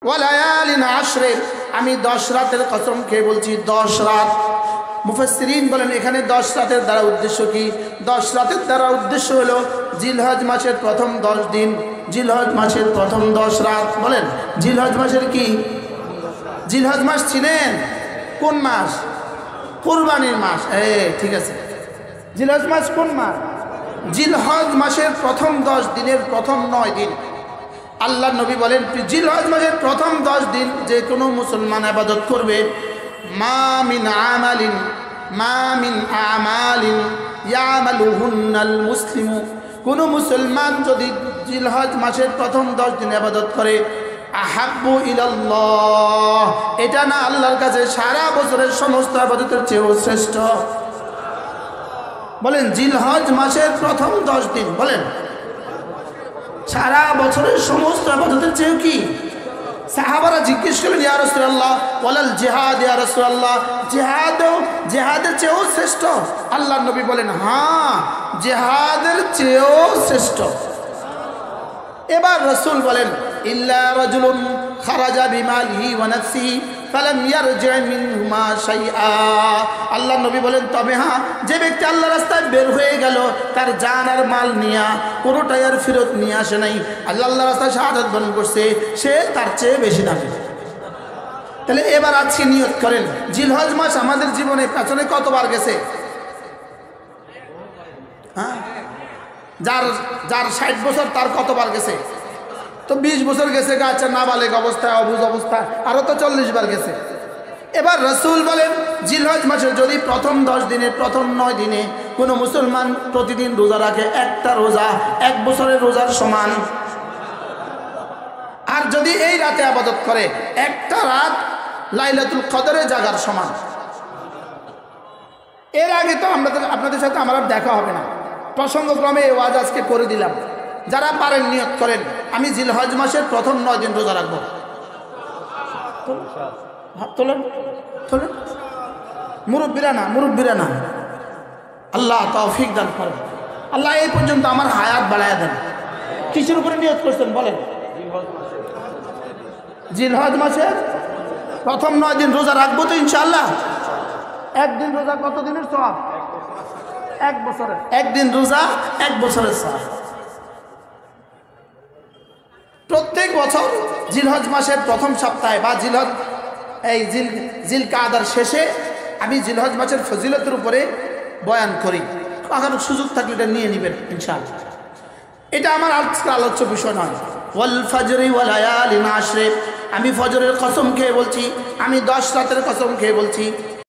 ওয়ালায়ালিন আশরে, আমি 10 রাতের কসম খেয়ে বলছি 10 রাত। মুফাসসিরিন বলেন এখানে 10 রাতের দ্বারা উদ্দেশ্য কি? 10 রাতের দ্বারা উদ্দেশ্য হলো জিলহজ মাসের প্রথম 10 দিন, জিলহজ মাসের প্রথম 10 রাত। বলেন জিলহজ মাসের কি? জিলহজ মাস ছিলেন কোন মাস? কুরবানির মাস। ঠিক আছে, জিলহজ মাস কোন মাস? জিলহজ মাসের প্রথম 10 দিনের প্রথম 9 দিন। আল্লাহ নবী বলেন জিলহজ মাসের প্রথম 10 দিন যে কোনো মুসলমান ইবাদত করবে, মা মিন আমালিন ইয়ামালুহুন্নাল মুসলিমু, কোনো মুসলমান যদি জিলহজ মাসের প্রথম 10 দিন ইবাদত করে, আহাব্বু ইলাল্লাহ, এটা না আল্লাহর কাছে সারা বছরের সমস্ত ইবাদতের চেয়েও শ্রেষ্ঠ। বলেন জিলহজ মাসের প্রথম 10 দিন, বলেন সারা বছরের সমস্ত ইবাদতের চেয়েও কি? সাহাবারা জিজ্ঞেস করলেন ইয়া রাসূলুল্লাহ ওয়ালাল জিহাদ, ইয়া রাসূলুল্লাহ জিহাদের চেয়েও শ্রেষ্ঠ? আল্লাহর নবী বলেন হ্যাঁ, জিহাদের চেয়েও শ্রেষ্ঠ। এবার রাসূল বলেন ইল্লা রাজুলুন খারাজা বিমালিহি ওয়া নাফসিহি ফালাম ইয়ারজি মিনহুমা শাইআ। আল্লাহর নবী বলেন তবে হ্যাঁ, যে ব্যক্তি আল্লাহর রাস্তায় বের হয়ে গেল, তার জান আর মাল নিয়া কোনোটাই আর ফেরত নিয়ে আসে নাই, আল্লাহর রাস্তায় শাহাদাত বরণ করছে, সে তার চেয়ে বেশি দামি। তাহলে এবার আজকে নিয়ত করেন, জিলহজ মাস আমাদের জীবনে পেছনে কতবার গেছে? হ্যাঁ, যার 60 বছর তার কতবার গেছে? তো 20 বছর গেছে, আচ্ছা নাবালেগ অবস্থায়, অবুঝ অবস্থায় আরও তো 40 বার গেছে। এবার রাসূল বলেন জিলহজ মাসে যদি প্রথম 10 দিনে প্রথম 9 দিনে কোনো মুসলমান প্রতিদিন রোজা রাখে, একটা রোজা 1 বছরের রোজার সমান। আর যদি এই রাতে ইবাদত করে, একটা রাত লাইলাতুল কদরে জাগার সমান। এর আগে তো আপনাদের সাথে আমার দেখা হবে না, প্রসঙ্গক্রমে এই ওয়াজ আজকে করে দিলাম। যারা পারেন নিয়ত করেন আমি জিলহজ মাসের প্রথম 9 দিন রোজা রাখবো। তোলেন তোলেন, মুরব্বীরা না, আল্লাহ তৌফিক দান করেন। আল্লাহ এই পর্যন্ত আমার হায়াত বাড়ায় দেন। কিসের উপরে নিয়ত করছেন বলেন? জিলহজ মাসের প্রথম 9 দিন রোজা রাখবো তো ইনশাআল্লাহ। একদিন রোজা কত দিনের সওয়াব? 1 বছরের। একদিন রোজা 1 বছরের সওয়াব। প্রত্যেক বছর জিলহজ মাসের প্রথম সপ্তাহে বা জিলকাদার শেষে আমি জিলহজ মাসের ফজিলতের উপরে বয়ান করি। এখন সুযোগ থাকলে এটা নিয়ে নেবেন ইনশাআল্লাহ। এটা আমার আজকের আলোচ্য বিষয় নয়। ওয়াল ফাজরি ওয়া লায়ালিন আশরে, আমি ফজরের কসম খেয়ে বলছি, আমি 10 রাতের কসম খেয়ে বলছি,